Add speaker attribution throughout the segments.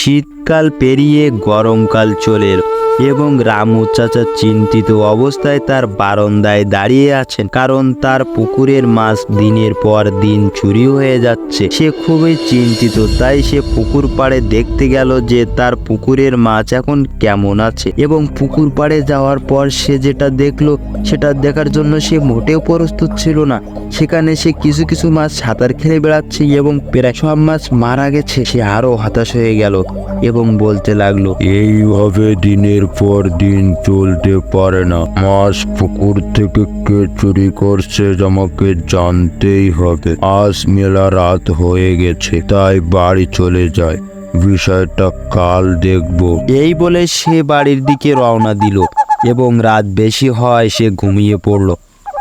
Speaker 1: শীতকাল পেরিয়ে গরমকাল চলে এলো এবং রামু চাচা চিন্তিত অবস্থায় তার বারান্দায় দাঁড়িয়ে আছেন, কারণ তার পুকুরের মাছ দিনের পর দিন চুরি হয়ে যাচ্ছে। সে খুবই চিন্তিত, তাই সে পুকুর পাড়ে দেখতে গেল যে তার পুকুরের মাছ এখন কেমন আছে। এবং পুকুর পাড়ে যাওয়ার পর সে যেটা দেখলো সেটা দেখার জন্য সে মোটেও প্রস্তুত ছিল না। সেখানে সে কিছু কিছু মাছ সাঁতার খেলে বেড়াচ্ছে এবং প্রায় সব মাছ মারা গেছে। সে আরো হতাশ হয়ে গেল এবং বলতে লাগলো,
Speaker 2: এইভাবে দিনের পর দিন চলতে পারে না। মাছ পুকুর থেকে কে চুরি করছে আমাকে জানতেই হবে। আজ মেলা রাত হয়ে গেছে, তাই বাড়ি চলে যায়। বিষয়টা কাল দেখব।
Speaker 1: এই বলে সে বাড়ির দিকে রওনা দিল এবং রাত বেশি হয় সে ঘুমিয়ে পড়ল।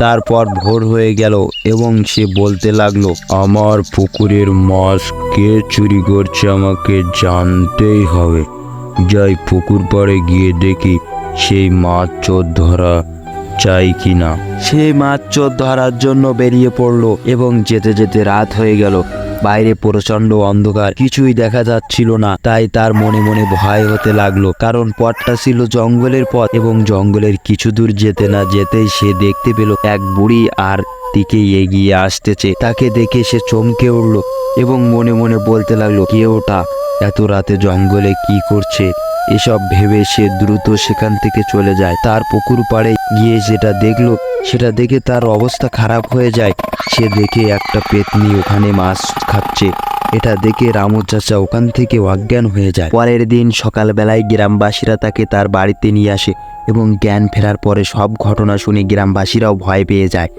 Speaker 1: তারপর ভোর হয়ে গেল এবং সে বলতে লাগলো,
Speaker 2: আমার পুকুরের মাছ কে চুরি করছে আমাকে জানতেই হবে। যাই পুকুর পাড়ে গিয়ে দেখি সেই মাছ চোর ধরা চাই কিনা।
Speaker 1: সে মাছ চোর ধরার জন্য বেরিয়ে পড়লো এবং যেতে যেতে রাত হয়ে গেল। বাইরে প্রচন্ড অন্ধকার, কিছুই দেখা যাচ্ছিল না। তাই তার মনে মনে ভয় হতে লাগলো, কারণ পথটা ছিল জঙ্গলের পথ এবং জঙ্গলের কিছু দূর যেতে না যেতেই সে দেখতে পেল এক বুড়ি আর দিকে এগিয়ে আসতেছে। তাকে দেখে সে চমকে উঠলো এবং মনে মনে বলতে লাগলো, কে ওটা, এত রাতে জঙ্গলে কি করছে। এসব ভেবে সে দ্রুত সেখান থেকে চলে যায়। তার পুকুর পাড়ে গিয়ে যেটা দেখলো সেটা দেখে তার অবস্থা খারাপ হয়ে যায়। সে দেখে একটা পেতনি ওখানে মাছ খাচ্ছে। এটা দেখে রামু চাচা ওখান থেকে অজ্ঞান হয়ে যায়। পরের দিন সকালবেলায় গ্রামবাসীরা তাকে তার বাড়িতে নিয়ে আসে এবং জ্ঞান ফেরার পরে সব ঘটনা শুনে গ্রামবাসীরাও ভয় পেয়ে যায়।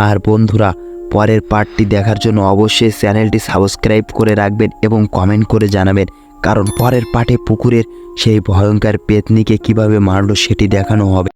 Speaker 1: আর বন্ধুরা, পরের পার্টটি দেখার জন্য অবশ্যই চ্যানেলটি সাবস্ক্রাইব করে রাখবেন এবং কমেন্ট করে জানাবেন, কারণ পরের পার্টে পুকুরের সেই ভয়ঙ্কর পেতনিকে কিভাবে মারলো সেটি দেখানো হবে।